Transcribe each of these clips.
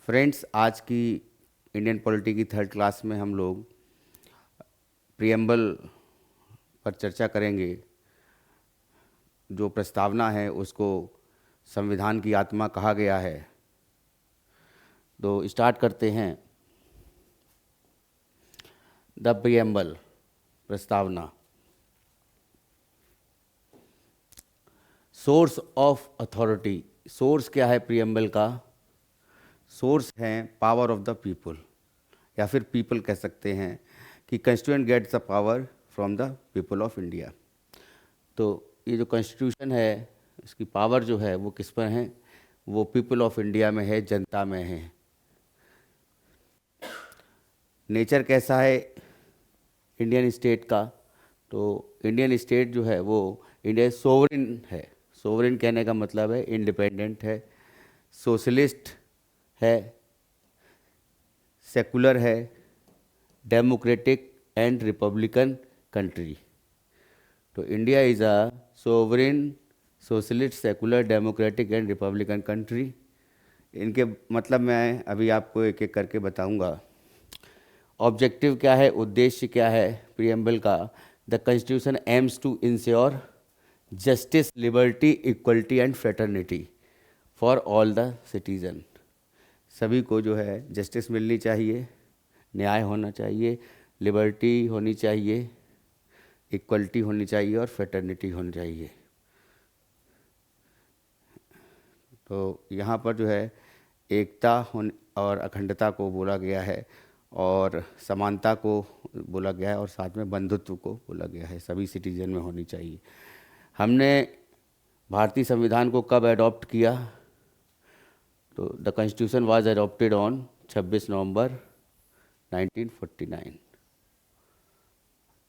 Friends, आज की Indian polity की थर्ड क्लास में हम लोग प्रियम्बल पर चर्चा करेंगे। जो प्रस्तावना है उसको संविधान की आत्मा कहा गया है। तो स्टार्ट करते हैं। द प्रियम्बल, प्रस्तावना। Source of authority. सोर्स क्या है प्रियम्बल का? सोर्स है पावर ऑफ द पीपल, या फिर पीपल कह सकते हैं कि constituent gets the power from the people of India. तो ये जो कॉन्स्टिट्यूशन है, इसकी पावर जो है वो किस पर है? वो पीपल ऑफ इंडिया में है, जनता में है। नेचर कैसा है इंडियन स्टेट का? तो इंडियन स्टेट जो है वो इंडिया सोवरेन है। सोवरेन कहने का मतलब है इंडिपेंडेंट है, सोशलिस्ट है, सेकुलर है, डेमोक्रेटिक एंड रिपब्लिकन कंट्री। तो India is a sovereign, socialist, secular, democratic and Republican country. इनके मतलब मैं अभी आपको एक एक करके बताऊंगा। ऑब्जेक्टिव क्या है, उद्देश्य क्या है प्रियम्बल का? The constitution aims to ensure justice, liberty, equality and fraternity for all the citizen. सभी को जो है जस्टिस मिलनी चाहिए, न्याय होना चाहिए, लिबर्टी होनी चाहिए, इक्वलिटी होनी चाहिए और फ्रेटर्निटी होनी चाहिए। तो यहाँ पर जो है एकता और अखंडता को बोला गया है, और समानता को बोला गया है, और साथ में बंधुत्व को बोला गया है। सभी सिटीजन में होनी चाहिए। हमने भारतीय संविधान को कब अडॉप्ट किया? तो the constitution was adopted on 26 नवंबर 1949।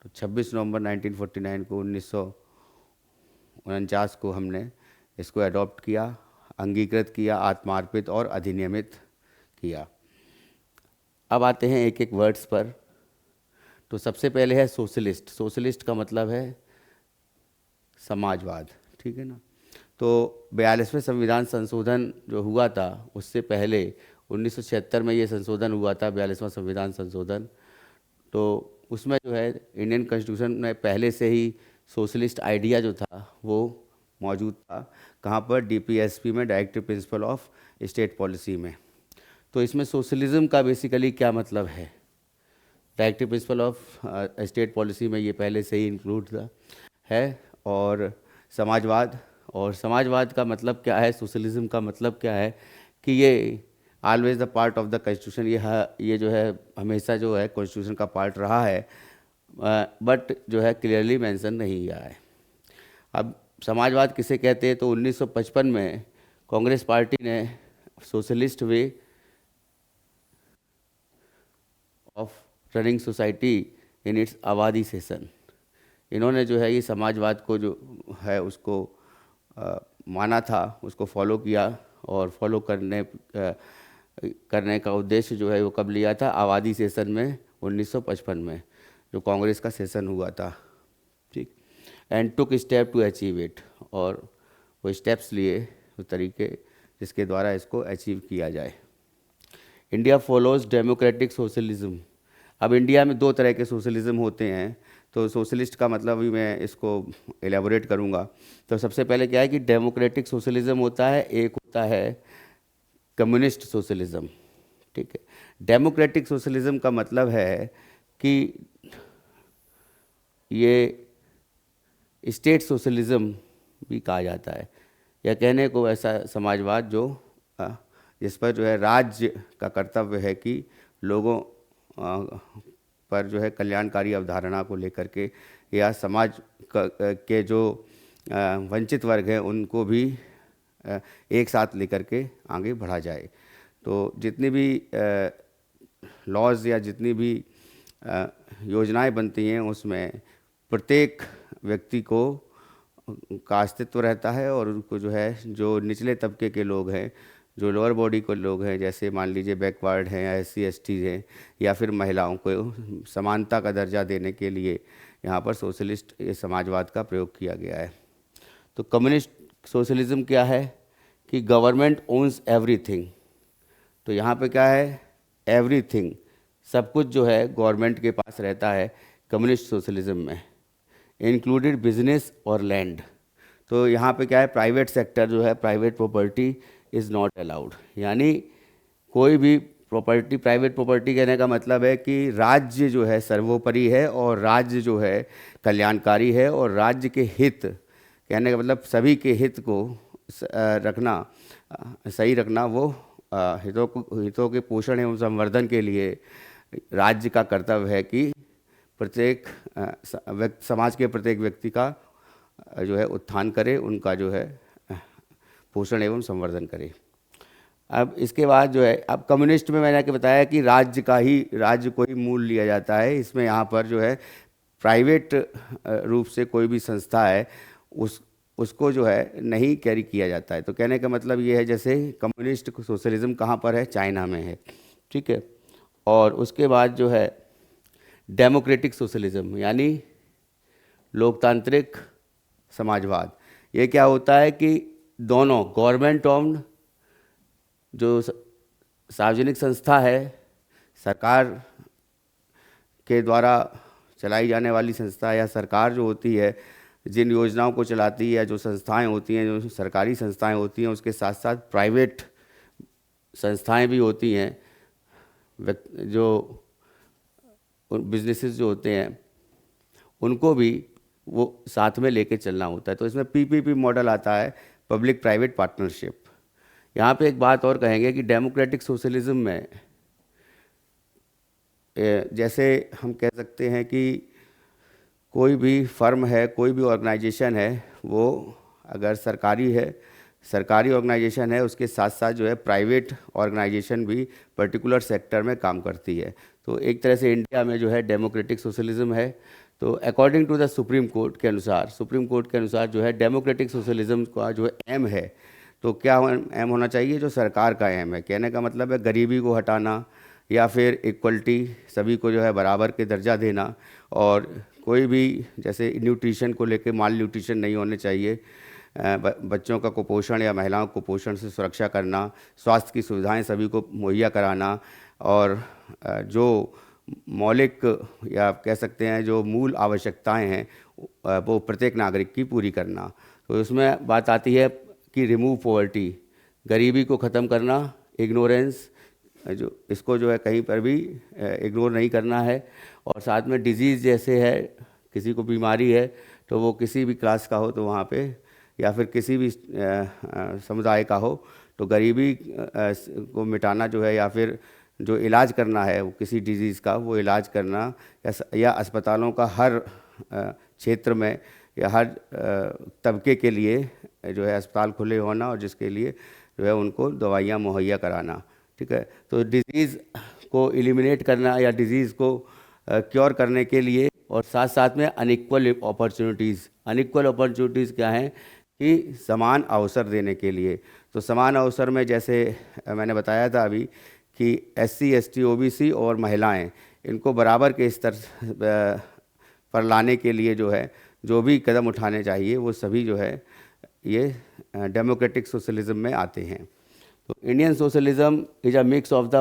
तो 26 नवंबर 1949 को 1949 को हमने इसको अडॉप्ट किया, अंगीकृत किया, आत्मार्पित और अधिनियमित किया। अब आते हैं एक एक वर्ड्स पर। तो सबसे पहले है सोशलिस्ट। सोशलिस्ट का मतलब है समाजवाद, ठीक है ना। तो 42वें संविधान संशोधन जो हुआ था, उससे पहले 1976 में ये संशोधन हुआ था, 42वां संविधान संशोधन। तो उसमें जो है इंडियन कॉन्स्टिट्यूशन में पहले से ही सोशलिस्ट आइडिया जो था वो मौजूद था। कहाँ पर? डीपीएसपी में, directive principle of state policy में। तो इसमें सोशलिज्म का बेसिकली क्या मतलब है? Directive principle of state policy में ये पहले से ही इंक्लूड था है। और समाजवाद, और समाजवाद का मतलब क्या है, सोशलिज्म का मतलब क्या है कि ये always the part of the constitution. ये जो है हमेशा जो है कॉन्स्टिट्यूशन का पार्ट रहा है, बट जो है क्लियरली मेंशन नहीं किया है। अब समाजवाद किसे कहते हैं? तो 1955 में कांग्रेस पार्टी ने socialist way of running society in its आबादी सेशन, इन्होंने जो है ये समाजवाद को जो है उसको माना था, उसको फॉलो किया। और फॉलो करने का उद्देश्य जो है वो कब लिया था? आबादी सेशन में 1955 में, जो कांग्रेस का सेशन हुआ था, ठीक। And took step to achieve it, और वो स्टेप्स लिए, वो तरीके जिसके द्वारा इसको अचीव किया जाए। India follows democratic socialism. अब इंडिया में दो तरह के सोशलिज्म होते हैं। तो सोशलिस्ट का मतलब भी मैं इसको एलेबोरेट करूंगा। तो सबसे पहले क्या है कि डेमोक्रेटिक सोशलिज्म होता है, एक होता है कम्युनिस्ट सोशलिज्म, ठीक है। डेमोक्रेटिक सोशलिज्म का मतलब है कि ये स्टेट सोशलिज्म भी कहा जाता है, या कहने को ऐसा समाजवाद जो जिस पर जो है राज्य का कर्तव्य है कि लोगों पर जो है कल्याणकारी अवधारणा को लेकर के, या समाज के जो वंचित वर्ग हैं उनको भी एक साथ लेकर के आगे बढ़ा जाए। तो जितनी भी लॉज या जितनी भी योजनाएं बनती हैं उसमें प्रत्येक व्यक्ति को का अस्तित्व रहता है, और उनको जो है जो निचले तबके के लोग हैं, जो लोअर बॉडी के लोग हैं, जैसे मान लीजिए बैकवर्ड हैं या SC ST हैं, या फिर महिलाओं को समानता का दर्जा देने के लिए यहाँ पर सोशलिस्ट ये समाजवाद का प्रयोग किया गया है। तो कम्युनिस्ट सोशलिज्म क्या है कि गवर्नमेंट ओन्स एवरीथिंग, तो यहाँ पे क्या है, एवरीथिंग, सब कुछ जो है गवर्नमेंट के पास रहता है कम्युनिस्ट सोशलिज्म में, इंक्लूडेड बिजनेस और लैंड। तो यहाँ पे क्या है, प्राइवेट सेक्टर जो है, private property is not allowed. यानी कोई भी प्रॉपर्टी, प्राइवेट प्रॉपर्टी कहने का मतलब है कि राज्य जो है सर्वोपरि है और राज्य जो है कल्याणकारी है, और राज्य के हित, कहने का मतलब सभी के हित को रखना, सही रखना, वो हितों के पोषण एवं संवर्धन के लिए राज्य का कर्तव्य है कि प्रत्येक समाज के प्रत्येक व्यक्ति का जो है उत्थान करे, उनका जो है पोषण एवं संवर्धन करे। अब इसके बाद जो है, अब कम्युनिस्ट में मैंने बताया कि राज्य को ही मूल लिया जाता है। इसमें यहाँ पर जो है प्राइवेट रूप से कोई भी संस्था है उसको जो है नहीं कैरी किया जाता है। तो कहने का मतलब ये है, जैसे कम्युनिस्ट सोशलिज्म कहाँ पर है, चाइना में है, ठीक है। और उसके बाद जो है डेमोक्रेटिक सोशलिज्म, यानी लोकतांत्रिक समाजवाद। ये क्या होता है कि दोनों गवर्नमेंट ओन्ड, जो सार्वजनिक संस्था है, सरकार के द्वारा चलाई जाने वाली संस्था, या सरकार जो होती है जिन योजनाओं को चलाती है, जो संस्थाएं होती हैं, जो सरकारी संस्थाएं होती हैं, उसके साथ साथ प्राइवेट संस्थाएं भी होती हैं, जो बिजनेसेस जो होते हैं उनको भी वो साथ में लेके चलना होता है। तो इसमें पीपीपी मॉडल आता है, पब्लिक प्राइवेट पार्टनरशिप। यहाँ पे एक बात और कहेंगे कि डेमोक्रेटिक सोशलिज्म में जैसे हम कह सकते हैं कि कोई भी फर्म है, कोई भी ऑर्गेनाइजेशन है, वो अगर सरकारी ऑर्गेनाइजेशन है, उसके साथ साथ जो है प्राइवेट ऑर्गेनाइजेशन भी पर्टिकुलर सेक्टर में काम करती है। तो एक तरह से इंडिया में जो है डेमोक्रेटिक सोशलिज्म है। तो according to the Supreme Court के अनुसार जो है डेमोक्रेटिक सोशलिज्म का जो एम है, तो क्या एम होना चाहिए, जो सरकार का एम है। कहने का मतलब है गरीबी को हटाना, या फिर इक्वलिटी, सभी को जो है बराबर के दर्जा देना, और कोई भी जैसे न्यूट्रिशन को लेके माल न्यूट्रिशन नहीं होने चाहिए, बच्चों का कुपोषण या महिलाओं को कुपोषण से सुरक्षा करना, स्वास्थ्य की सुविधाएं सभी को मुहैया कराना, और जो मौलिक या कह सकते हैं जो मूल आवश्यकताएं हैं वो प्रत्येक नागरिक की पूरी करना। तो उसमें बात आती है कि रिमूव पॉवर्टी, गरीबी को ख़त्म करना, इग्नोरेंस, जो इसको जो है कहीं पर भी इग्नोर नहीं करना है, और साथ में डिजीज़ जैसे है, किसी को बीमारी है तो वो किसी भी क्लास का हो तो वहाँ पे, या फिर किसी भी समुदाय का हो, तो गरीबी को मिटाना जो है, या फिर जो इलाज करना है वो किसी डिजीज़ का, वो इलाज करना, या अस्पतालों का हर क्षेत्र में या हर तबके के लिए जो है अस्पताल खुले होना, और जिसके लिए जो है उनको दवाइयाँ मुहैया कराना, ठीक है। तो डिज़ीज़ को एलिमिनेट करना या डिज़ीज़ को क्योर करने के लिए, और साथ साथ में अनइक्वल अपॉर्चुनिटीज़ क्या हैं कि समान अवसर देने के लिए। तो समान अवसर में जैसे मैंने बताया था अभी कि SC ST OBC और महिलाएं, इनको बराबर के स्तर पर लाने के लिए जो है जो भी कदम उठाने चाहिए वो सभी जो है ये डेमोक्रेटिक सोशलिज्म में आते हैं। तो Indian socialism is a mix of the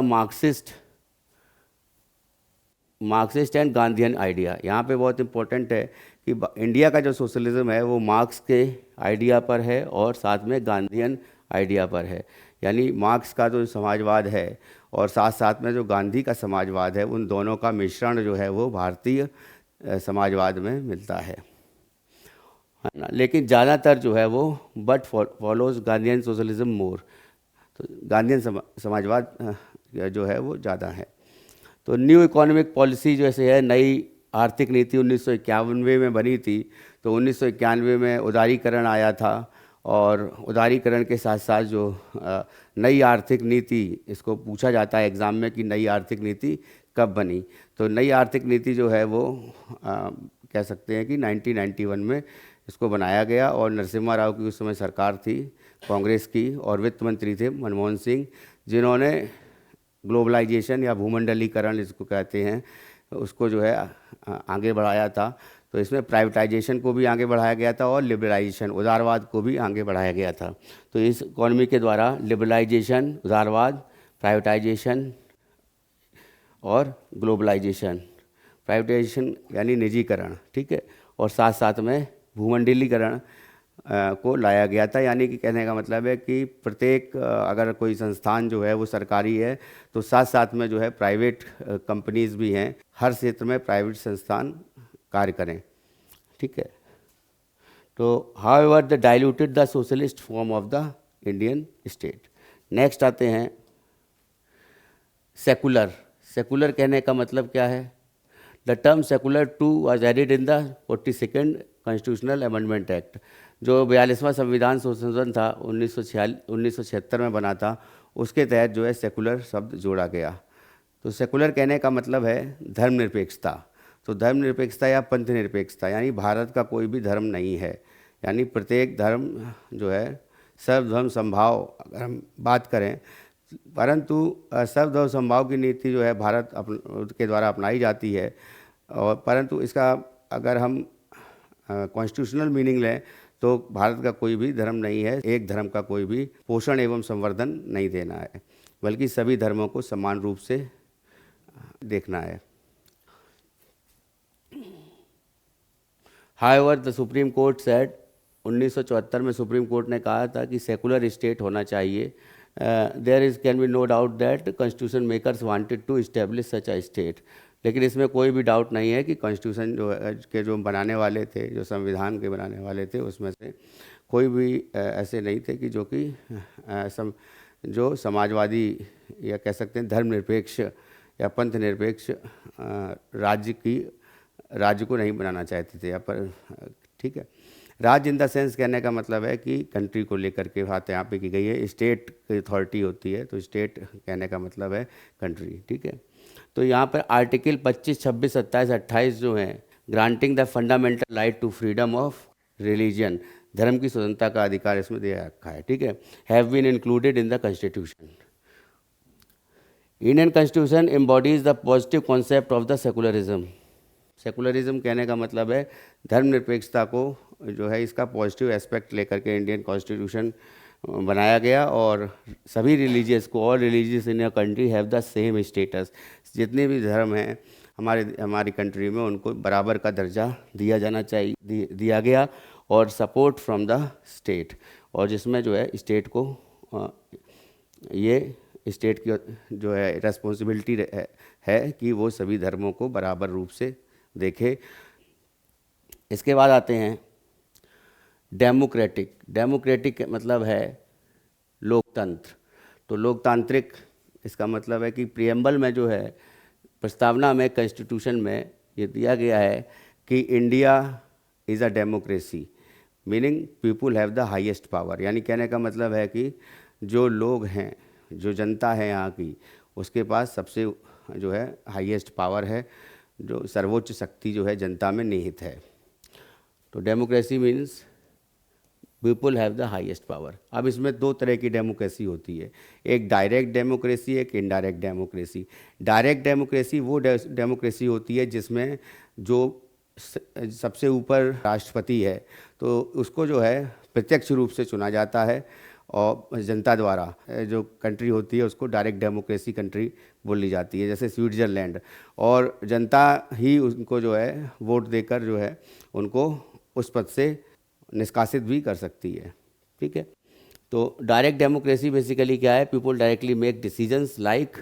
Marxist and Gandhian idea. यहाँ पे बहुत इम्पोर्टेंट है कि इंडिया का जो सोशलिज्म है वो मार्क्स के आइडिया पर है और साथ में गांधीयन आइडिया पर है। यानी मार्क्स का जो समाजवाद है और साथ साथ में जो गांधी का समाजवाद है, उन दोनों का मिश्रण जो है वो भारतीय समाजवाद में मिलता है ना। लेकिन ज़्यादातर जो है वो बट फॉलोज गांधीयन सोशलिज्म मोर, तो गांधीयन समाजवाद जो है वो ज़्यादा है। तो न्यू इकोनॉमिक पॉलिसी जैसे है, नई आर्थिक नीति 1991 में बनी थी। तो 1991 में उदारीकरण आया था, और उदारीकरण के साथ साथ जो नई आर्थिक नीति, इसको पूछा जाता है एग्ज़ाम में कि नई आर्थिक नीति कब बनी। तो नई आर्थिक नीति जो है वो कह सकते हैं कि 1991 में इसको बनाया गया, और नरसिम्हा राव की उस समय सरकार थी कांग्रेस की, और वित्त मंत्री थे मनमोहन सिंह, जिन्होंने ग्लोबलाइजेशन या भूमंडलीकरण इसको कहते हैं उसको जो है आगे बढ़ाया था। तो इसमें प्राइवेटाइजेशन को भी आगे बढ़ाया गया था और लिबरलाइजेशन, उदारवाद को भी आगे बढ़ाया गया था। तो इस इकॉनमी के द्वारा लिबरलाइजेशन, उदारवाद, प्राइवेटाइजेशन और ग्लोबलाइजेशन। प्राइवेटाइजेशन यानी निजीकरण, ठीक है, और साथ साथ में भूमंडलीकरण को लाया गया था। यानी कि कहने का मतलब है कि प्रत्येक अगर कोई संस्थान जो है वो सरकारी है तो साथ साथ में जो है प्राइवेट कंपनीज भी हैं, हर क्षेत्र में प्राइवेट संस्थान कार्य करें, ठीक है। तो however the diluted the socialist form of the Indian state. Next आते हैं सेकुलर। सेकुलर कहने का मतलब क्या है? The term secular too was added in the 42nd constitutional amendment act. जो 42वां संविधान संशोधन था 1976 में बना था, उसके तहत जो है सेकुलर शब्द जोड़ा गया। तो सेकुलर कहने का मतलब है धर्मनिरपेक्षता। तो धर्मनिरपेक्षता या पंथ निरपेक्षता, यानी भारत का कोई भी धर्म नहीं है, यानी प्रत्येक धर्म जो है सर्वधर्म समभाव अगर हम बात करें, परंतु सर्वधर्म समभाव की नीति जो है भारत के द्वारा अपनाई जाती है, और परंतु इसका अगर हम कॉन्स्टिट्यूशनल मीनिंग लें तो भारत का कोई भी धर्म नहीं है, एक धर्म का कोई भी पोषण एवं संवर्धन नहीं देना है, बल्कि सभी धर्मों को समान रूप से देखना है। However the Supreme court said, 1974 में सुप्रीम कोर्ट ने कहा था कि सेकुलर स्टेट होना चाहिए। There can be no doubt that constitution makers wanted to establish such a state. लेकिन इसमें कोई भी डाउट नहीं है कि कॉन्स्टिट्यूशन जो बनाने वाले थे, जो संविधान के बनाने वाले थे, उसमें से कोई भी ऐसे नहीं थे कि जो समाजवादी या कह सकते हैं धर्मनिरपेक्ष या पंथ निरपेक्ष राज्य को नहीं बनाना चाहते थे पर, ठीक है। राज्य इन द सेंस कहने का मतलब है कि कंट्री को लेकर के बात यहाँ पे की गई है। स्टेट की अथॉरिटी होती है, तो स्टेट कहने का मतलब है कंट्री, ठीक है। तो यहाँ पर आर्टिकल 25, 26, 27, 28 जो हैं, granting the fundamental right to freedom of religion, धर्म की स्वतंत्रता का अधिकार इसमें दिया रखा है, ठीक है, have been included in the constitution. Indian constitution embodies the positive concept of the secularism. Secularism कहने का मतलब है धर्मनिरपेक्षता को जो है इसका पॉजिटिव एस्पेक्ट लेकर के इंडियन कॉन्स्टिट्यूशन बनाया गया, और सभी रिलीजियस को, all religious in a country have the same status. जितने भी धर्म हैं हमारी कंट्री में, उनको बराबर का दर्जा दिया जाना चाहिए, दिया गया, और सपोर्ट फ्रॉम द स्टेट, और जिसमें जो है स्टेट को ये स्टेट की जो है रेस्पॉन्सिबिलिटी है कि वो सभी धर्मों को बराबर रूप से देखे। इसके बाद आते हैं डेमोक्रेटिक। डेमोक्रेटिक मतलब है लोकतंत्र। तो लोकतांत्रिक इसका मतलब है कि प्रियम्बल में जो है, प्रस्तावना में, कॉन्स्टिट्यूशन में ये दिया गया है कि India is a democracy, meaning people have the highest power. यानी कहने का मतलब है कि जो लोग हैं, जो जनता है यहाँ की, उसके पास सबसे जो है हाईएस्ट पावर है, जो सर्वोच्च शक्ति जो है जनता में निहित है। तो democracy means people have the highest power. अब इसमें दो तरह की डेमोक्रेसी होती है, एक डायरेक्ट डेमोक्रेसी, एक इनडायरेक्ट डेमोक्रेसी। डायरेक्ट डेमोक्रेसी वो डेमोक्रेसी होती है जिसमें जो सबसे ऊपर राष्ट्रपति है, तो उसको जो है प्रत्यक्ष रूप से चुना जाता है, और जनता द्वारा जो कंट्री होती है उसको डायरेक्ट डेमोक्रेसी कंट्री बोली जाती है, जैसे स्विट्ज़रलैंड, और जनता ही उनको जो है वोट देकर जो है उनको उस पद से निष्कासित भी कर सकती है, ठीक है। तो डायरेक्ट डेमोक्रेसी बेसिकली क्या है? People directly make decisions like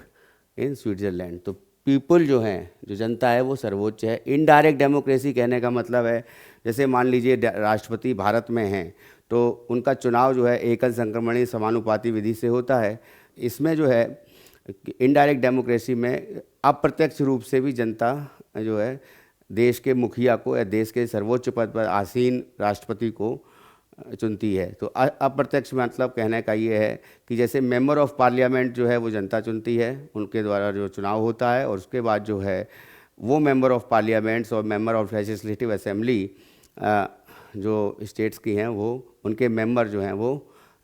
in Switzerland. तो पीपल जो हैं, जो जनता है, वो सर्वोच्च है। इनडायरेक्ट डेमोक्रेसी कहने का मतलब है, जैसे मान लीजिए राष्ट्रपति भारत में हैं, तो उनका चुनाव जो है एकल संक्रमणीय समानुपाती विधि से होता है। इसमें जो है इनडायरेक्ट डेमोक्रेसी में अप्रत्यक्ष रूप से भी जनता जो है देश के मुखिया को या देश के सर्वोच्च पद पर आसीन राष्ट्रपति को चुनती है। तो अप्रत्यक्ष मतलब कहने का ये है कि जैसे मेंबर ऑफ पार्लियामेंट जो है वो जनता चुनती है, उनके द्वारा जो चुनाव होता है, और उसके बाद जो है वो मेंबर ऑफ पार्लियामेंट्स और मेंबर ऑफ लेजिस्लेटिव असेंबली जो स्टेट्स की हैं, वो उनके मेंबर जो हैं वो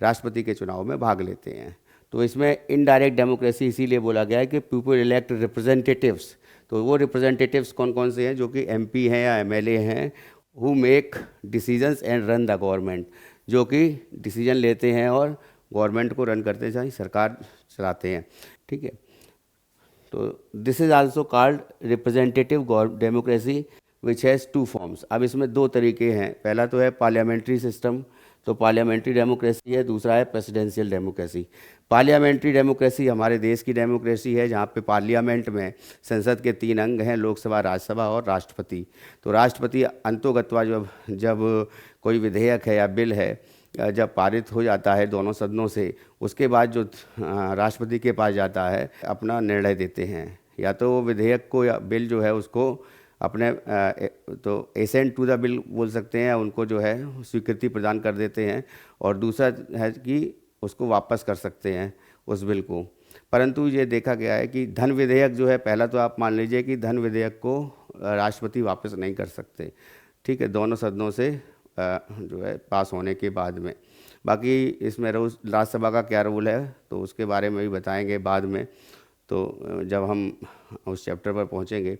राष्ट्रपति के चुनाव में भाग लेते हैं। तो इसमें इनडायरेक्ट डेमोक्रेसी इसीलिए बोला गया है कि पीपल इलेक्ट रिप्रेजेंटेटिव्स। तो वो रिप्रेजेंटेटिव्स कौन कौन से हैं? जो कि एमपी हैं या एमएलए हैं, who make decisions and run the government, जो कि डिसीजन लेते हैं और गवर्नमेंट को रन करते हैं, सरकार चलाते हैं। ठीक है। तो this is also called representative democracy which has two forms. अब इसमें दो तरीके हैं, पहला तो है पार्लियामेंट्री सिस्टम, तो पार्लियामेंट्री डेमोक्रेसी है, दूसरा है प्रेसिडेंशियल डेमोक्रेसी। पार्लियामेंट्री डेमोक्रेसी हमारे देश की डेमोक्रेसी है, जहाँ पे पार्लियामेंट में संसद के 3 अंग हैं, लोकसभा, राज्यसभा और राष्ट्रपति। तो राष्ट्रपति अंतोगत्वा जब जब कोई विधेयक है या बिल है जब पारित हो जाता है दोनों सदनों से, उसके बाद जो राष्ट्रपति के पास जाता है अपना निर्णय देते हैं, या तो वो विधेयक को या बिल जो है उसको अपने तो एसेंट टू द बिल बोल सकते हैं, उनको जो है स्वीकृति प्रदान कर देते हैं, और दूसरा है कि उसको वापस कर सकते हैं उस बिल को। परंतु ये देखा गया है कि धन विधेयक जो है, पहला तो आप मान लीजिए कि धन विधेयक को राष्ट्रपति वापस नहीं कर सकते, ठीक है, दोनों सदनों से जो है पास होने के बाद में। बाकी इसमें राज्यसभा का क्या रोल है तो उसके बारे में भी बताएंगे बाद में, तो जब हम उस चैप्टर पर पहुंचेंगे।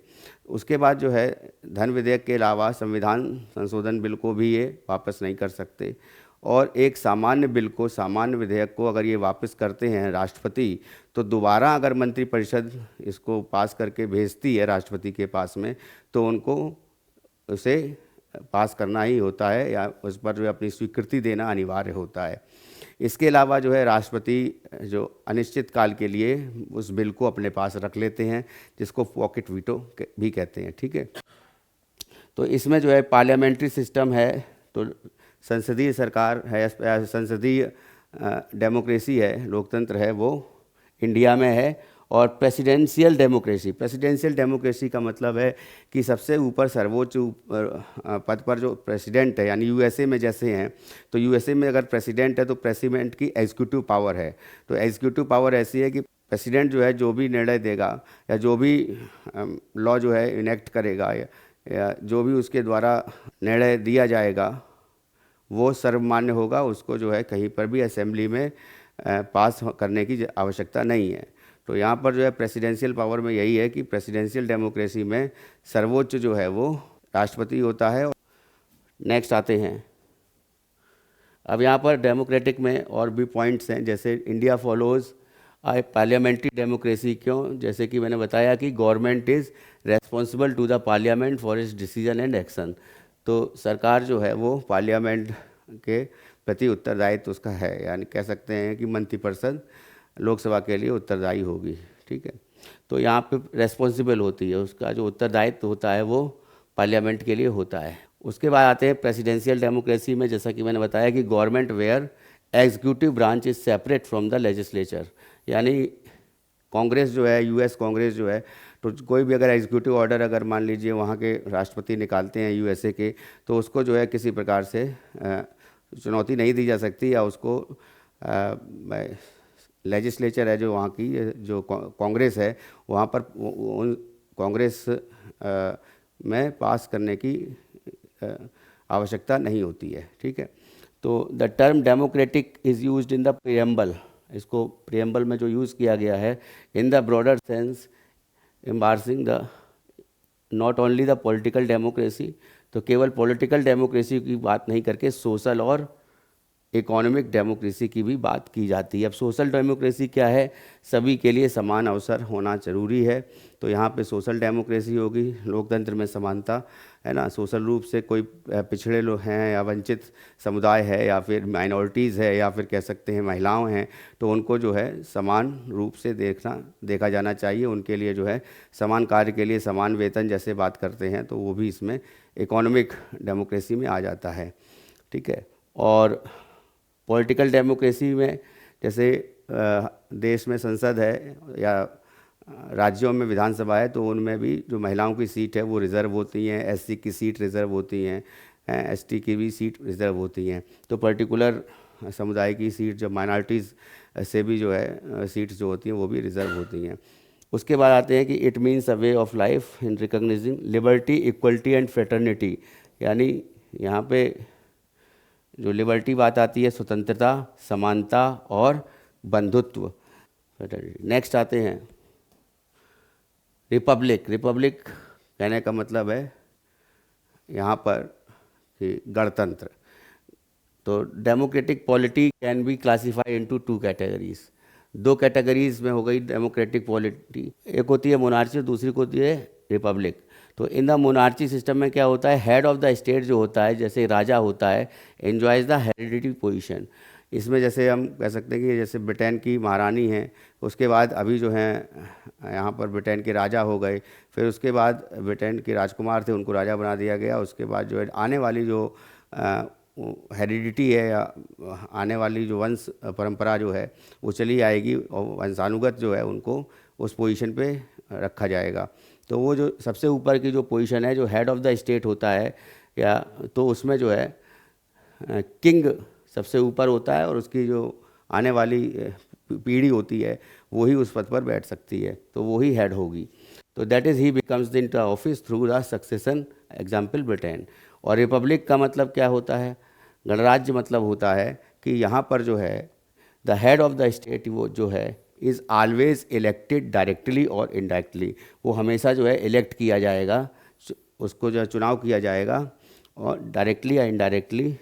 उसके बाद जो है धन विधेयक के अलावा संविधान संशोधन बिल को भी ये वापस नहीं कर सकते, और एक सामान्य बिल को, सामान्य विधेयक को अगर ये वापस करते हैं राष्ट्रपति, तो दोबारा अगर मंत्रिपरिषद इसको पास करके भेजती है राष्ट्रपति के पास में, तो उनको उसे पास करना ही होता है, या उस पर जो अपनी स्वीकृति देना अनिवार्य होता है। इसके अलावा जो है राष्ट्रपति जो अनिश्चित काल के लिए उस बिल को अपने पास रख लेते हैं, जिसको पॉकेट वीटो भी कहते हैं, ठीक है। तो इसमें जो है पार्लियामेंट्री सिस्टम है, तो संसदीय सरकार है, संसदीय डेमोक्रेसी है, लोकतंत्र है, वो इंडिया में है। और प्रेसिडेंशियल डेमोक्रेसी का मतलब है कि सबसे ऊपर सर्वोच्च पद पर जो प्रेसिडेंट है, यानी यूएसए में जैसे हैं, तो यूएसए में अगर प्रेसिडेंट है तो प्रेसिडेंट की एग्जीक्यूटिव पावर है। तो एग्जीक्यूटिव पावर ऐसी है कि प्रेसिडेंट जो है जो भी निर्णय देगा या जो भी लॉ जो है इनेक्ट करेगा या जो भी उसके द्वारा निर्णय दिया जाएगा वो सर्वमान्य होगा, उसको जो है कहीं पर भी असेंबली में पास करने की आवश्यकता नहीं है। तो यहाँ पर जो है प्रेसिडेंशियल पावर में यही है कि प्रेसिडेंशियल डेमोक्रेसी में सर्वोच्च जो है वो राष्ट्रपति होता है। नेक्स्ट आते हैं, अब यहाँ पर डेमोक्रेटिक में और भी पॉइंट्स हैं, जैसे इंडिया फॉलोज पार्लियामेंट्री डेमोक्रेसी। क्यों? जैसे कि मैंने बताया कि government is responsible to the parliament for its decision and action. तो सरकार जो है वो पार्लियामेंट के प्रति उत्तरदायित्व उसका है, यानी कह सकते हैं कि मंत्रिपरिषद लोकसभा के लिए उत्तरदायी होगी, ठीक है। तो यहाँ पे रेस्पॉन्सिबल होती है, उसका जो उत्तरदायित्व होता है वो पार्लियामेंट के लिए होता है। उसके बाद आते हैं प्रेसिडेंशियल डेमोक्रेसी में, जैसा कि मैंने बताया कि government where executive branch is separate from the legislature, यानी कांग्रेस जो है, यूएस कांग्रेस जो है, तो कोई भी अगर एग्जीक्यूटिव ऑर्डर अगर मान लीजिए वहाँ के राष्ट्रपति निकालते हैं यूएसए के, तो उसको जो है किसी प्रकार से चुनौती नहीं दी जा सकती, या उसको लेजिस्लेचर है जो वहाँ की, जो कांग्रेस है, वहाँ पर उन कांग्रेस में पास करने की आवश्यकता नहीं होती है, ठीक है। तो the term democratic is used in the preamble, इसको प्रियम्बल में जो यूज़ किया गया है, in the broader sense embracing the not only the political democracy, तो केवल पॉलिटिकल डेमोक्रेसी की बात नहीं करके सोशल और इकोनॉमिक डेमोक्रेसी की भी बात की जाती है। अब सोशल डेमोक्रेसी क्या है? सभी के लिए समान अवसर होना जरूरी है, तो यहाँ पे सोशल डेमोक्रेसी होगी, लोकतंत्र में समानता है ना, सोशल रूप से कोई पिछड़े लोग हैं या वंचित समुदाय है या फिर माइनॉरिटीज़ है या फिर कह सकते हैं महिलाओं हैं, तो उनको जो है समान रूप से देखा जाना चाहिए, उनके लिए जो है समान कार्य के लिए समान वेतन जैसे बात करते हैं, तो वो भी इसमें इकोनॉमिक डेमोक्रेसी में आ जाता है, ठीक है। और पॉलिटिकल डेमोक्रेसी में जैसे देश में संसद है या राज्यों में विधानसभा है, तो उनमें भी जो महिलाओं की सीट है वो रिज़र्व होती हैं, एससी की सीट रिज़र्व होती हैं, एसटी की भी सीट रिज़र्व होती हैं। तो पर्टिकुलर समुदाय की सीट, जो माइनॉरिटीज़ से भी जो है सीट्स जो होती हैं वो भी रिज़र्व होती हैं। उसके बाद आते हैं कि it means a way of life in recognising liberty, equality and fraternity, यानी यहाँ पे जो लिबर्टी बात आती है स्वतंत्रता, समानता और बंधुत्व। नेक्स्ट आते हैं रिपब्लिक। रिपब्लिक कहने का मतलब है यहाँ पर कि गणतंत्र। तो democratic polity can be classify into 2 categories. दो कैटेगरीज में हो गई डेमोक्रेटिक पॉलिटी, एक होती है मोनार्ची और दूसरी को होती है रिपब्लिक। तो इन द मोनार्ची सिस्टम में क्या होता है, हेड ऑफ द स्टेट जो होता है, जैसे राजा होता है, एंजॉयज द हेरिडिटी पोजीशन। इसमें जैसे हम कह सकते हैं कि जैसे ब्रिटेन की महारानी हैं, उसके बाद अभी जो हैं यहाँ पर ब्रिटेन के राजा हो गए, फिर उसके बाद ब्रिटेन के राजकुमार थे उनको राजा बना दिया गया। उसके बाद जो है आने वाली जो हेरिडिटी है या आने वाली जो वंश परंपरा जो है वो चली आएगी और वंशानुगत जो है उनको उस पोजीशन पे रखा जाएगा। तो वो जो सबसे ऊपर की जो पोजीशन है, जो हेड ऑफ द स्टेट होता है या, तो उसमें जो है किंग सबसे ऊपर होता है और उसकी जो आने वाली पीढ़ी होती है वही उस पद पर बैठ सकती है, तो वही हेड होगी। तो that is he becomes the office through the succession, example Britain. और रिपब्लिक का मतलब क्या होता है, गणराज्य मतलब होता है कि यहाँ पर जो है the head of the state वो जो है इज़ ऑलवेज इलेक्टेड डायरेक्टली और इनडायरेक्टली, वो हमेशा जो है इलेक्ट किया जाएगा, उसको जो चुनाव किया जाएगा और डायरेक्टली या इनडायरेक्टली,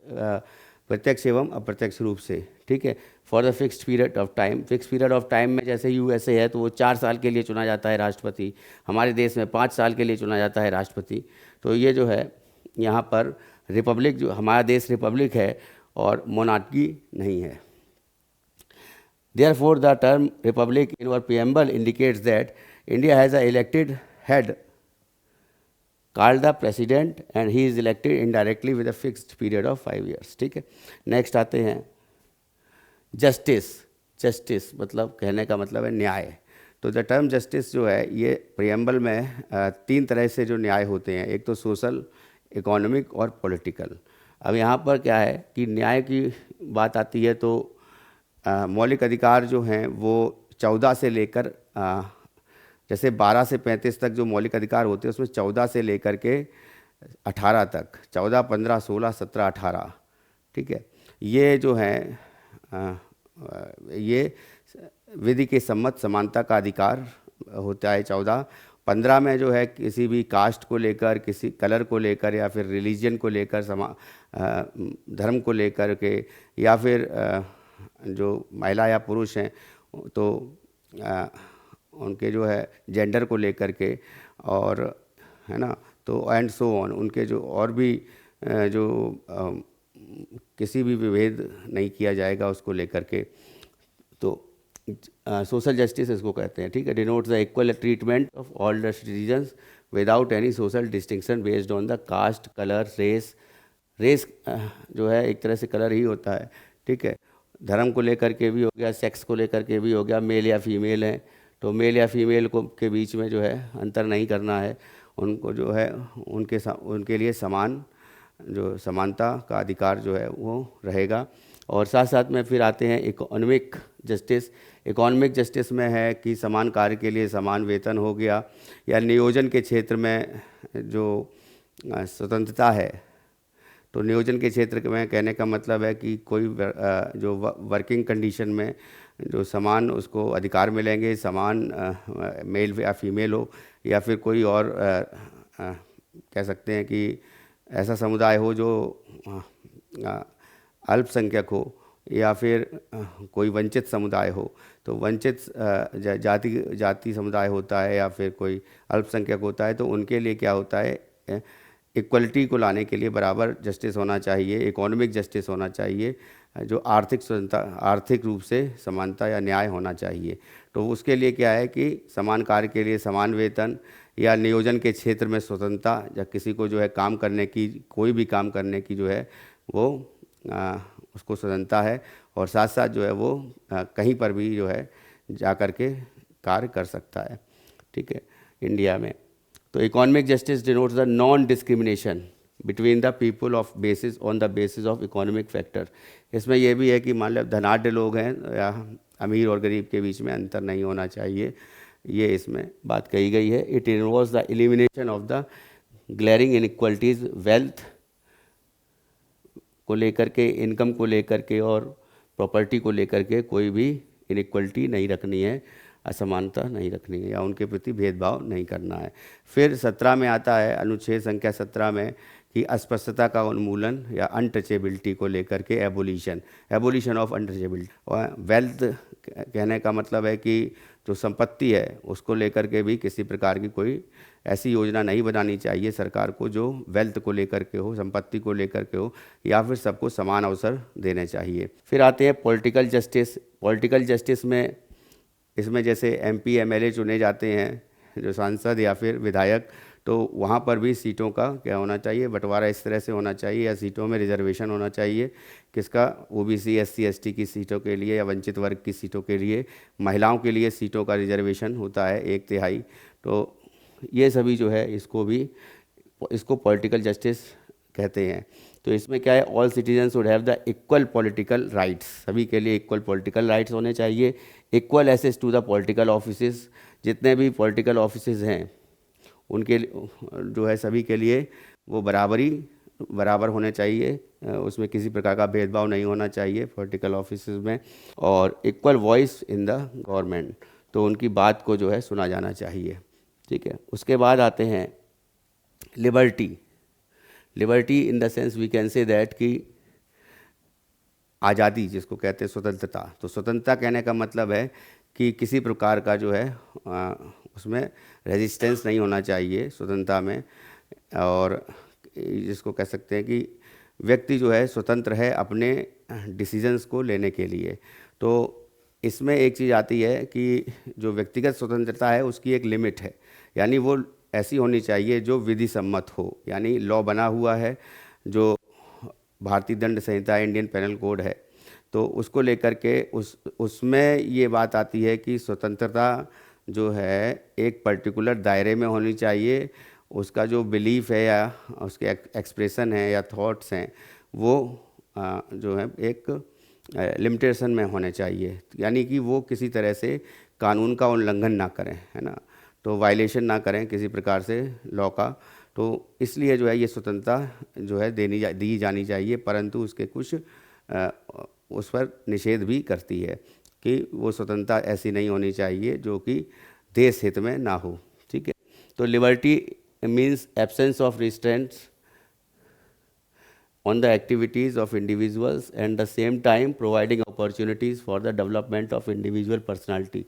प्रत्यक्ष एवं अप्रत्यक्ष रूप से, ठीक है, for the fixed period of time. Fix period of time में जैसे यूएसए है तो वो 4 साल के लिए चुना जाता है राष्ट्रपति, हमारे देश में 5 साल के लिए चुना जाता है राष्ट्रपति। तो ये जो है यहाँ पर रिपब्लिक, जो हमारा देश रिपब्लिक है और मोनार्की नहीं है। Therefore, the term republic in our preamble indicates that India has an elected head called the president and he is elected indirectly with a fixed period of 5 years, ठीक है। Next आते हैं justice. Justice मतलब कहने का मतलब है न्याय। तो द टर्म जस्टिस जो है ये प्रियम्बल में 3 तरह से जो न्याय होते हैं, एक तो सोशल, इकोनॉमिक और पॉलिटिकल। अब यहाँ पर क्या है कि न्याय की बात आती है तो मौलिक अधिकार जो हैं वो 14 से लेकर जैसे 12 से 35 तक जो मौलिक अधिकार होते हैं उसमें 14 से लेकर के 18 तक, 14, 15, 16, 17, 18, ठीक है, ये जो हैं ये विधि के सम्मत समानता का अधिकार होता है 14। 15 में जो है किसी भी कास्ट को लेकर, किसी कलर को लेकर या फिर रिलीजन को लेकर, धर्म को लेकर के, या फिर जो महिला या पुरुष हैं तो उनके जो है जेंडर को लेकर के, और है ना, तो एंड सो ऑन, उनके जो और भी जो किसी भी विभेद नहीं किया जाएगा उसको लेकर के। तो सोशल जस्टिस इसको कहते हैं, ठीक है। Denotes the equal treatment of all the citizens without any social distinction based on the caste, colour, race. Race जो है एक तरह से कलर ही होता है, ठीक है। धर्म को लेकर के भी हो गया, सेक्स को लेकर के भी हो गया, मेल या फीमेल हैं तो मेल या फीमेल को के बीच में जो है अंतर नहीं करना है, उनको जो है उनके लिए समान जो समानता का अधिकार जो है वो रहेगा। और साथ साथ में फिर आते हैं इकोनॉमिक जस्टिस। इकोनॉमिक जस्टिस में है कि समान कार्य के लिए समान वेतन हो गया, या नियोजन के क्षेत्र में जो स्वतंत्रता है, तो नियोजन के क्षेत्र में कहने का मतलब है कि कोई जो वर्किंग कंडीशन में जो समान उसको अधिकार मिलेंगे, समान मेल या फीमेल हो, या फिर कोई और कह सकते हैं कि ऐसा समुदाय हो जो अल्पसंख्यक हो, या फिर कोई वंचित समुदाय हो। तो वंचित जाति समुदाय होता है या फिर कोई अल्पसंख्यक होता है, तो उनके लिए क्या होता है, इक्वलिटी को लाने के लिए बराबर जस्टिस होना चाहिए, इकोनॉमिक जस्टिस होना चाहिए, जो आर्थिक स्वतंत्रता, आर्थिक रूप से समानता या न्याय होना चाहिए। तो उसके लिए क्या है कि समान कार्य के लिए समान वेतन, या नियोजन के क्षेत्र में स्वतंत्रता, या किसी को जो है काम करने की, कोई भी काम करने की जो है वो उसको स्वतंत्रता है, और साथ साथ जो है वो कहीं पर भी जो है जा कर के कार्य कर सकता है, ठीक है, इंडिया में। तो economic justice denotes the non discrimination between the people of basis on the basis of economic factor. इसमें यह भी है कि मान लो धनाढ्य लोग हैं या अमीर और गरीब के बीच में अंतर नहीं होना चाहिए, ये इसमें बात कही गई है। It involves the elimination of the glaring inequalities, wealth को लेकर के, इनकम को लेकर के और प्रॉपर्टी को लेकर के कोई भी इनइक्वलिटी नहीं रखनी है, असमानता नहीं रखनी है, या उनके प्रति भेदभाव नहीं करना है। फिर 17 में आता है, अनुच्छेद संख्या 17 में, कि अस्पृश्यता का उन्मूलन या अनटचेबिलिटी को लेकर के एबोलिशन ऑफ अनटचेबिलिटी। और वेल्थ कहने का मतलब है कि जो संपत्ति है उसको लेकर के भी किसी प्रकार की कोई ऐसी योजना नहीं बनानी चाहिए सरकार को जो वेल्थ को लेकर के हो, संपत्ति को लेकर के हो, या फिर सबको समान अवसर देने चाहिए। फिर आते हैं पॉलिटिकल जस्टिस। पॉलिटिकल जस्टिस में इसमें जैसे एमपी एमएलए चुने जाते हैं जो सांसद या फिर विधायक, तो वहाँ पर भी सीटों का क्या होना चाहिए, बंटवारा इस तरह से होना चाहिए या सीटों में रिजर्वेशन होना चाहिए। किसका? ओबीसी एससी एसटी की सीटों के लिए या वंचित वर्ग की सीटों के लिए। महिलाओं के लिए सीटों का रिजर्वेशन होता है 1/3। तो ये सभी जो है इसको पॉलिटिकल जस्टिस कहते हैं। तो इसमें क्या है, all citizens would have the equal political rights, सभी के लिए इक्वल पॉलिटिकल राइट्स होने चाहिए। Equal access to the political offices, जितने भी पॉलिटिकल ऑफिसेस हैं उनके जो है सभी के लिए वो बराबर होने चाहिए, उसमें किसी प्रकार का भेदभाव नहीं होना चाहिए पॉलिटिकल ऑफिसेस में। और equal voice in the government, तो उनकी बात को जो है सुना जाना चाहिए। ठीक है, उसके बाद आते हैं liberty. Liberty in the sense we can say that कि आज़ादी जिसको कहते हैं स्वतंत्रता। तो स्वतंत्रता कहने का मतलब है कि किसी प्रकार का जो है उसमें रेजिस्टेंस नहीं होना चाहिए स्वतंत्रता में, और जिसको कह सकते हैं कि व्यक्ति जो है स्वतंत्र है अपने डिसीजंस को लेने के लिए। तो इसमें एक चीज़ आती है कि जो व्यक्तिगत स्वतंत्रता है उसकी एक लिमिट है, यानी वो ऐसी होनी चाहिए जो विधि सम्मत हो, यानी लॉ बना हुआ है जो भारतीय दंड संहिता इंडियन पेनल कोड है, तो उसको लेकर के उसमें ये बात आती है कि स्वतंत्रता जो है एक पर्टिकुलर दायरे में होनी चाहिए। उसका जो बिलीफ है या उसके एक्सप्रेशन है या थॉट्स हैं वो जो है एक लिमिटेशन में होने चाहिए, यानी कि वो किसी तरह से कानून का उल्लंघन ना करें, है ना, तो वायलेशन ना करें किसी प्रकार से लॉ का। तो इसलिए जो है ये स्वतंत्रता जो है दी जानी चाहिए, परंतु उसके कुछ उस पर निषेध भी करती है कि वो स्वतंत्रता ऐसी नहीं होनी चाहिए जो कि देश हित में ना हो। ठीक है, तो liberty means absence of restraints on the activities of individuals and the same time providing opportunities for the development of individual personality।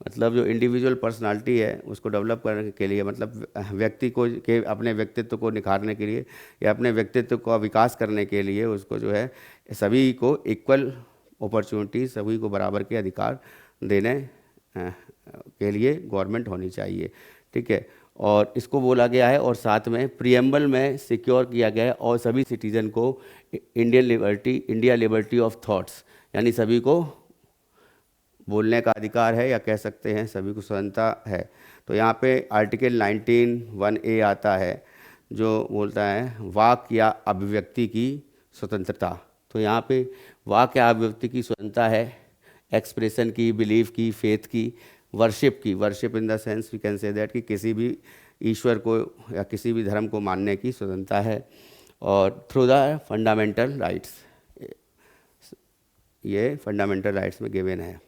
मतलब जो इंडिविजुअल पर्सनालिटी है उसको डेवलप करने के लिए, मतलब व्यक्ति को के अपने व्यक्तित्व को निखारने के लिए या अपने व्यक्तित्व का विकास करने के लिए उसको जो है सभी को इक्वल अपॉर्चुनिटी, सभी को बराबर के अधिकार देने के लिए गवर्नमेंट होनी चाहिए। ठीक है, और इसको बोला गया है और साथ में प्रीएम्बल में सिक्योर किया गया है और सभी सिटीज़न को इंडिया लिबर्टी ऑफ थॉट्स, यानी सभी को बोलने का अधिकार है या कह सकते हैं सभी को स्वतंत्रता है। तो यहाँ पे आर्टिकल 19(1)(a) आता है जो बोलता है वाक या अभिव्यक्ति की स्वतंत्रता। तो यहाँ पे वाक या अभिव्यक्ति की स्वतंत्रता है, एक्सप्रेशन की, बिलीफ की, फेथ की, worship in the sense we can say that कि किसी भी ईश्वर को या किसी भी धर्म को मानने की स्वतंत्रता है। और थ्रू द फंडामेंटल राइट्स, ये फंडामेंटल राइट्स में गिवन है।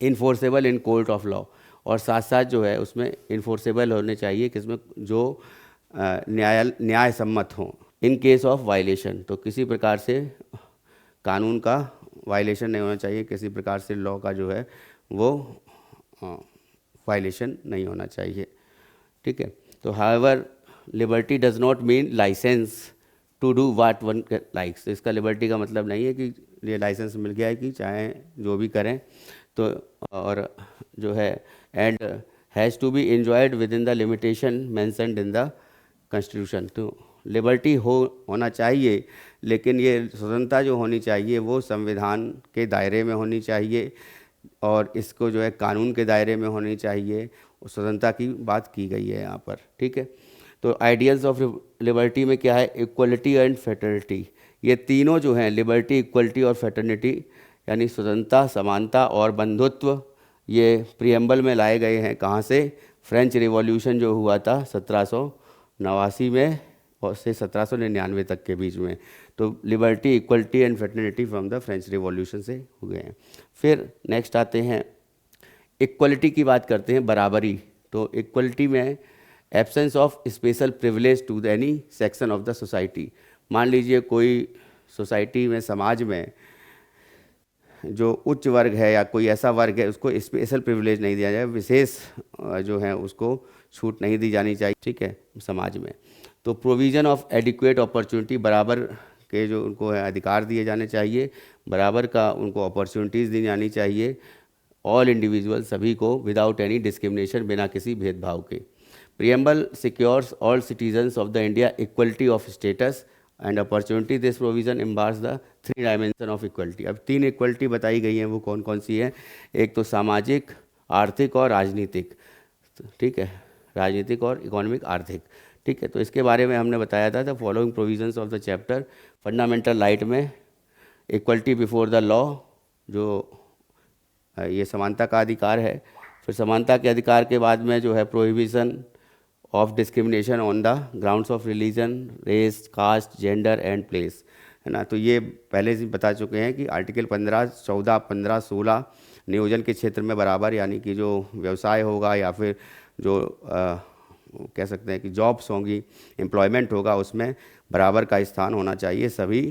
Enforceable in court of law, और साथ साथ जो है उसमें इन्फोर्सेबल होने चाहिए किसमें जो न्याय सम्मत हों इन केस ऑफ वायलेशन। तो किसी प्रकार से कानून का वायलेशन नहीं होना चाहिए, किसी प्रकार से लॉ का जो है वो वायलेशन नहीं होना चाहिए। ठीक है, तो however liberty does not mean licence to do what one likes. इसका लिबर्टी का मतलब नहीं है कि ये लाइसेंस मिल गया है कि चाहे जो भी करें, तो और जो है and has to be enjoyed within the limitation mentioned in the constitution. तो लिबर्टी होना चाहिए, लेकिन ये स्वतंत्रता जो होनी चाहिए वो संविधान के दायरे में होनी चाहिए और इसको जो है कानून के दायरे में होनी चाहिए। स्वतंत्रता की बात की गई है यहाँ पर। ठीक है, तो आइडियल्स ऑफ लिबर्टी में क्या है, इक्वलिटी एंड फ्रेटर्निटी। ये तीनों जो हैं लिबर्टी, इक्वलिटी और फ्रेटर्निटी, यानी स्वतंत्रता, समानता और बंधुत्व, ये प्रीएम्बल में लाए गए हैं। कहाँ से? फ्रेंच रिवॉल्यूशन जो हुआ था 1789 में और से 1799 तक के बीच में। तो liberty, equality and fraternity from the French revolution से हुए हैं। फिर नेक्स्ट आते हैं इक्वलिटी की बात करते हैं, बराबरी। तो इक्वलिटी में absence of special privilege to the any section of the society. मान लीजिए कोई सोसाइटी में, समाज में जो उच्च वर्ग है या कोई ऐसा वर्ग है उसको स्पेशल प्रिविलेज नहीं दिया जाए, विशेष जो है उसको छूट नहीं दी जानी चाहिए, ठीक है, समाज में। तो प्रोविज़न ऑफ एडिक्वेट अपॉर्चुनिटी, बराबर के जो उनको है अधिकार दिए जाने चाहिए, बराबर का उनको अपॉर्चुनिटीज़ दी जानी चाहिए, ऑल इंडिविजुअल, सभी को, विदाउट एनी डिस्क्रिमिनेशन, बिना किसी भेदभाव के। Preamble secures all citizens of the India equality of status and opportunity. This provision embrace the 3 dimension of equality. अब 3 इक्वलिटी बताई गई हैं, वो कौन कौन सी है? एक तो सामाजिक, आर्थिक और राजनीतिक, ठीक है, राजनीतिक और इकोनॉमिक, आर्थिक, ठीक है। तो इसके बारे में हमने बताया था, the following provisions of the chapter fundamental right में इक्वलिटी बिफोर द लॉ, जो ये समानता का अधिकार है। फिर समानता के अधिकार के बाद में जो है prohibition of discrimination on the grounds of religion, race, caste, gender and place, है ना। तो ये पहले से बता चुके हैं कि आर्टिकल 15, 14, 15, 16 नियोजन के क्षेत्र में बराबर, यानी कि जो व्यवसाय होगा या फिर जो कह सकते हैं कि जॉब्स होंगी, एम्प्लॉयमेंट होगा, उसमें बराबर का स्थान होना चाहिए सभी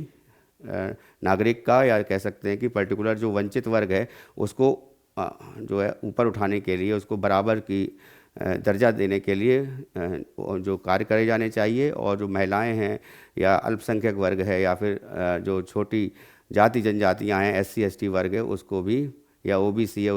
नागरिक का, या कह सकते हैं कि पर्टिकुलर जो वंचित वर्ग है उसको जो है ऊपर उठाने के लिए, उसको बराबर की दर्जा देने के लिए जो कार्य करे जाने चाहिए। और जो महिलाएं हैं या अल्पसंख्यक वर्ग है या फिर जो छोटी जाति जनजातियां हैं, SC ST वर्ग है, उसको भी, या OBC है,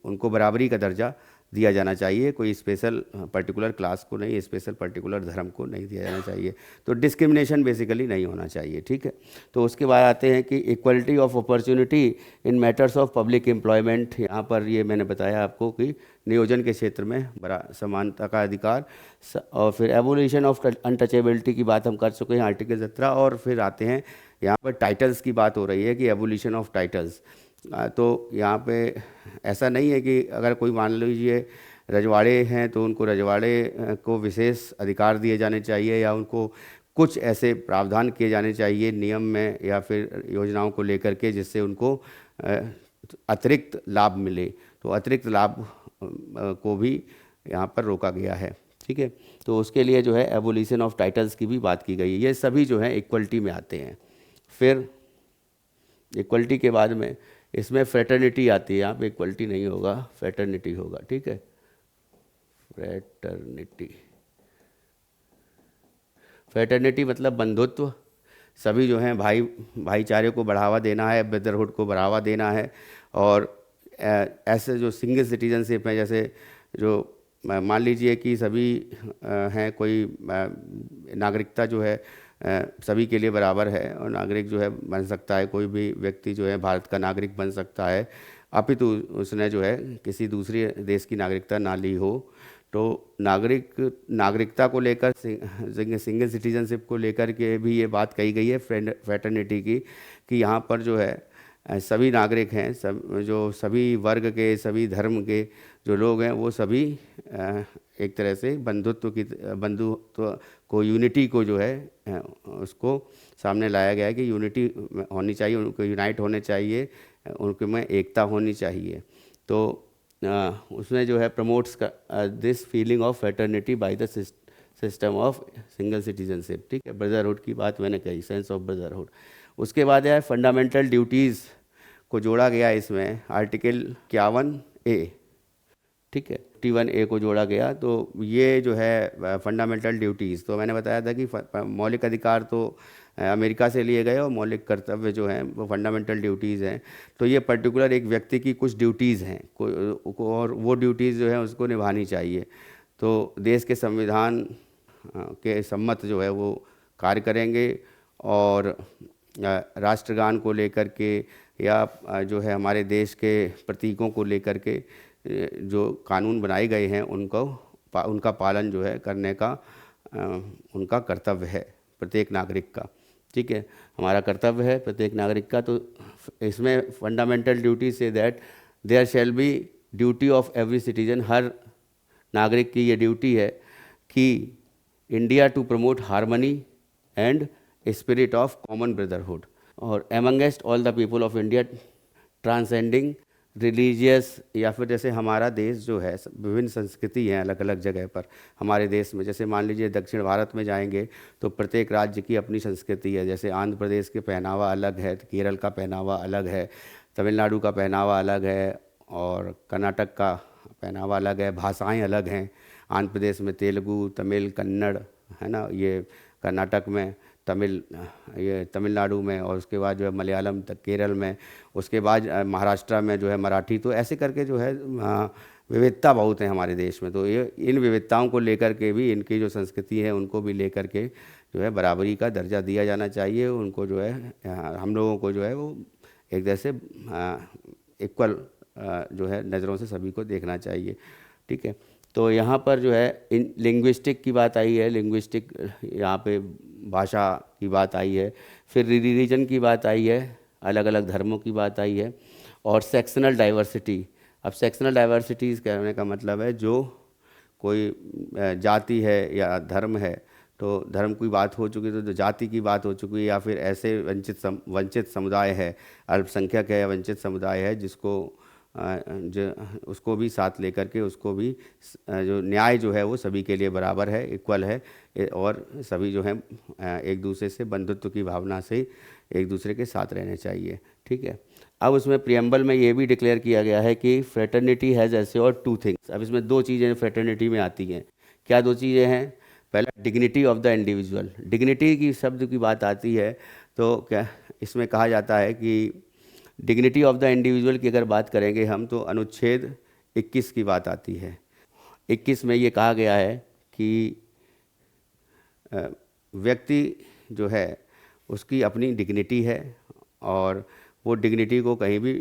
उनको बराबरी का दर्जा दिया जाना चाहिए। कोई स्पेशल पर्टिकुलर क्लास को नहीं, स्पेशल पर्टिकुलर धर्म को नहीं दिया जाना चाहिए। तो डिस्क्रिमिनेशन बेसिकली नहीं होना चाहिए, ठीक है। तो उसके बाद आते हैं कि equality of opportunity in matters of public employment. यहाँ पर ये मैंने बताया आपको कि नियोजन के क्षेत्र में समानता का अधिकार। और फिर एबोलिशन ऑफ अनटचेबिलिटी की बात हम कर चुके हैं, आर्टिकल 17। और फिर आते हैं यहाँ पर टाइटल्स की बात हो रही है कि एबोलिशन ऑफ टाइटल्स। तो यहाँ पे ऐसा नहीं है कि अगर कोई मान लीजिए रजवाड़े हैं तो उनको रजवाड़े को विशेष अधिकार दिए जाने चाहिए, या उनको कुछ ऐसे प्रावधान किए जाने चाहिए नियम में या फिर योजनाओं को लेकर के, जिससे उनको अतिरिक्त लाभ मिले। तो अतिरिक्त लाभ को भी यहाँ पर रोका गया है, ठीक है। तो उसके लिए जो है एबोलिशन ऑफ टाइटल्स की भी बात की गई है। ये सभी जो है इक्वलिटी में आते हैं। फिर इक्वलिटी के बाद में इसमें फ्रेटर्निटी आती है। यहाँ पे इक्वलिटी नहीं होगा, फ्रेटर्निटी होगा, ठीक है, फ्रेटर्निटी। फ्रेटर्निटी मतलब बंधुत्व, सभी जो हैं भाईचारे को बढ़ावा देना है, ब्रदरहुड को बढ़ावा देना है। और ऐसे जो सिंगल सिटीजनशिप है, जैसे जो मान लीजिए कि सभी हैं, कोई नागरिकता जो है सभी के लिए बराबर है, और नागरिक जो है बन सकता है, कोई भी व्यक्ति जो है भारत का नागरिक बन सकता है, अपितु उसने जो है किसी दूसरे देश की नागरिकता ना ली हो। तो नागरिकता को लेकर, सिंगल सिटीजनशिप को लेकर के भी ये बात कही गई है फ्रेटर्निटी की, कि यहाँ पर जो है सभी नागरिक हैं, जो सभी वर्ग के, सभी धर्म के जो लोग हैं, वो सभी एक तरह से बंधुत्व को, यूनिटी को जो है उसको सामने लाया गया है कि यूनिटी होनी चाहिए, उनको यूनाइट होने चाहिए, उनके में एकता होनी चाहिए। तो उसमें जो है promotes this feeling of fraternity by the system of single citizenship, ठीक है। ब्रदरहुड की बात मैंने कही, सेंस ऑफ ब्रदरहुड। उसके बाद है फंडामेंटल ड्यूटीज़ को जोड़ा गया इसमें, आर्टिकल 51A, ठीक है, 51A को जोड़ा गया। तो ये जो है फंडामेंटल ड्यूटीज़, तो मैंने बताया था कि मौलिक अधिकार तो अमेरिका से लिए गए और मौलिक कर्तव्य जो हैं वो फंडामेंटल ड्यूटीज़ हैं। तो ये पर्टिकुलर एक व्यक्ति की कुछ ड्यूटीज़ हैं, और वो ड्यूटीज़ जो है उसको निभानी चाहिए। तो देश के संविधान के सम्मत जो है वो कार्य करेंगे, और राष्ट्रगान को लेकर के या जो है हमारे देश के प्रतीकों को लेकर के जो कानून बनाए गए हैं उनका पालन जो है करने का उनका कर्तव्य है प्रत्येक नागरिक का, ठीक है, हमारा कर्तव्य है प्रत्येक नागरिक का। तो इसमें फंडामेंटल ड्यूटी से that there shall be duty of every citizen, हर नागरिक की ये ड्यूटी है कि India to promote harmony and spirit of common brotherhood और amongst all the people of India transcending religious, या फिर जैसे हमारा देश जो है विभिन्न संस्कृति हैं अलग अलग जगह पर हमारे देश में। जैसे मान लीजिए दक्षिण भारत में जाएंगे तो प्रत्येक राज्य की अपनी संस्कृति है। जैसे आंध्र प्रदेश के पहनावा अलग है, केरल का पहनावा अलग है, तमिलनाडु का पहनावा अलग है, और कर्नाटक का पहनावा अलग है, भाषाएं अलग हैं। आंध्र प्रदेश में तेलुगु, तमिल, कन्नड़, है ना, ये कर्नाटक में तमिल, ये तमिलनाडु में, और उसके बाद जो है मलयालम तक केरल में, उसके बाद महाराष्ट्र में जो है मराठी। तो ऐसे करके जो है विविधता बहुत है हमारे देश में। तो ये इन विविधताओं को लेकर के भी, इनकी जो संस्कृति है उनको भी लेकर के जो है बराबरी का दर्जा दिया जाना चाहिए। उनको जो है हम लोगों को जो है वो एक जैसे इक्वल जो है नज़रों से सभी को देखना चाहिए। ठीक है, तो यहाँ पर जो है इन लिंग्विस्टिक की बात आई है, लिंग्विस्टिक यहाँ पे भाषा की बात आई है, फिर रिलीजन की बात आई है, अलग अलग धर्मों की बात आई है, और सेक्शनल डाइवर्सिटी। अब सेक्शनल डाइवर्सिटीज़ कहने का मतलब है जो कोई जाति है या धर्म है, तो धर्म की बात हो चुकी तो जाति की बात हो चुकी है, या फिर ऐसे वंचित समुदाय है, अल्पसंख्यक है या वंचित समुदाय है, जिसको जो उसको भी साथ लेकर के उसको भी जो न्याय जो है वो सभी के लिए बराबर है, इक्वल है, और सभी जो है एक दूसरे से बंधुत्व की भावना से एक दूसरे के साथ रहने चाहिए। ठीक है, अब उसमें प्रियम्बल में ये भी डिक्लेयर किया गया है कि fraternity has assured two things. अब इसमें दो चीज़ें फ्रेटर्निटी में आती हैं। क्या दो चीज़ें हैं? पहला dignity of the individual. Dignity की शब्द की बात आती है तो क्या इसमें कहा जाता है कि डिग्निटी ऑफ द इंडिविजुअल की अगर बात करेंगे हम तो अनुच्छेद 21 की बात आती है। 21 में ये कहा गया है कि व्यक्ति जो है उसकी अपनी डिग्निटी है, और वो डिग्निटी को कहीं भी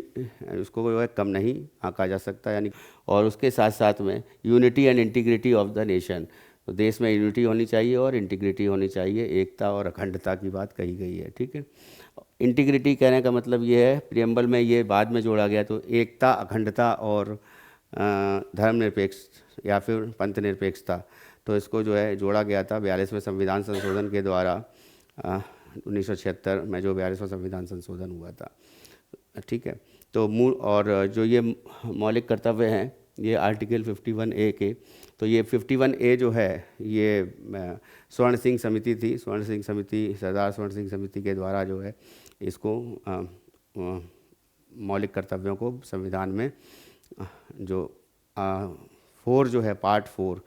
उसको जो है कम नहीं आंका जा सकता, यानी। और उसके साथ साथ में unity and integrity of the nation, तो देश में यूनिटी होनी चाहिए और इंटीग्रिटी होनी चाहिए, एकता और अखंडता की बात कही गई है। ठीक है, इंटीग्रिटी कहने का मतलब ये है, प्रियम्बल में ये बाद में जोड़ा गया, तो एकता, अखंडता और धर्मनिरपेक्ष या फिर पंथ निरपेक्षता, तो इसको जो है जोड़ा गया था 42वें संविधान संशोधन के द्वारा 1976 में, जो 42वां संविधान संशोधन हुआ था। ठीक है, तो मूल और जो ये मौलिक कर्तव्य हैं ये आर्टिकल 51A के, तो ये 51A जो है ये स्वर्ण सिंह समिति थी, स्वर्ण सिंह समिति, सरदार स्वर्ण सिंह समिति के द्वारा जो है इसको मौलिक कर्तव्यों को संविधान में जो 4 जो है पार्ट 4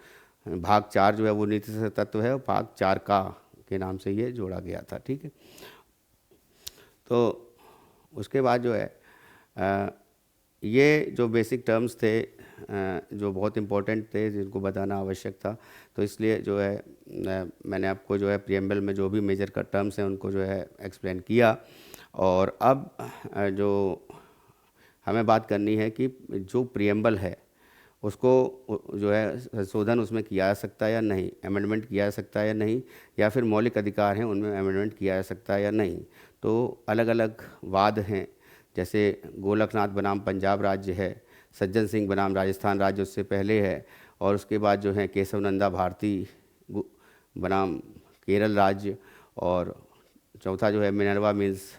भाग 4 जो है वो नीति से तत्व है, और भाग 4 का के नाम से ये जोड़ा गया था। ठीक है, तो उसके बाद जो है ये जो बेसिक टर्म्स थे जो बहुत इम्पोर्टेंट थे, जिनको बताना आवश्यक था, तो इसलिए जो है मैंने आपको जो है प्रियम्बल में जो भी मेजर का टर्म्स हैं उनको जो है एक्सप्लेन किया। और अब जो हमें बात करनी है कि जो प्रियम्बल है उसको जो है संशोधन उसमें किया जा सकता है या नहीं, अमेंडमेंट किया जा सकता है या नहीं, या फिर मौलिक अधिकार हैं उनमें अमेंडमेंट किया जा सकता है या नहीं। तो अलग अलग वाद हैं, जैसे गोलकनाथ बनाम पंजाब राज्य है, सज्जन सिंह बनाम राजस्थान राज्य उससे पहले है, और उसके बाद जो है केशव नंदा भारती बनाम केरल राज्य, और चौथा जो है मिनर्वा मिल्स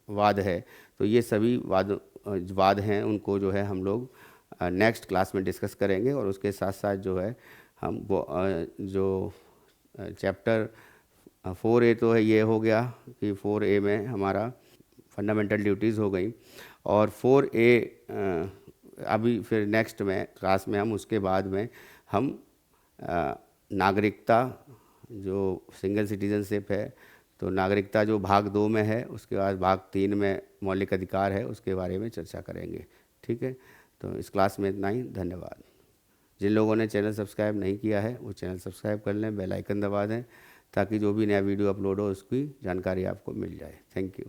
वाद है। तो ये सभी वाद हैं, उनको जो है हम लोग नेक्स्ट क्लास में डिस्कस करेंगे। और उसके साथ साथ जो है हम वो जो चैप्टर 4A तो है ये हो गया कि 4A में हमारा फंडामेंटल ड्यूटीज़ हो गई, और 4A अभी फिर नेक्स्ट में क्लास में हम उसके बाद में हम नागरिकता जो सिंगल सिटीजनशिप है, तो नागरिकता जो भाग 2 में है, उसके बाद भाग 3 में मौलिक अधिकार है, उसके बारे में चर्चा करेंगे। ठीक है, तो इस क्लास में इतना ही। धन्यवाद। जिन लोगों ने चैनल सब्सक्राइब नहीं किया है वो चैनल सब्सक्राइब कर लें, बेल आइकन दबा दें, ताकि जो भी नया वीडियो अपलोड हो उसकी जानकारी आपको मिल जाए। Thank you.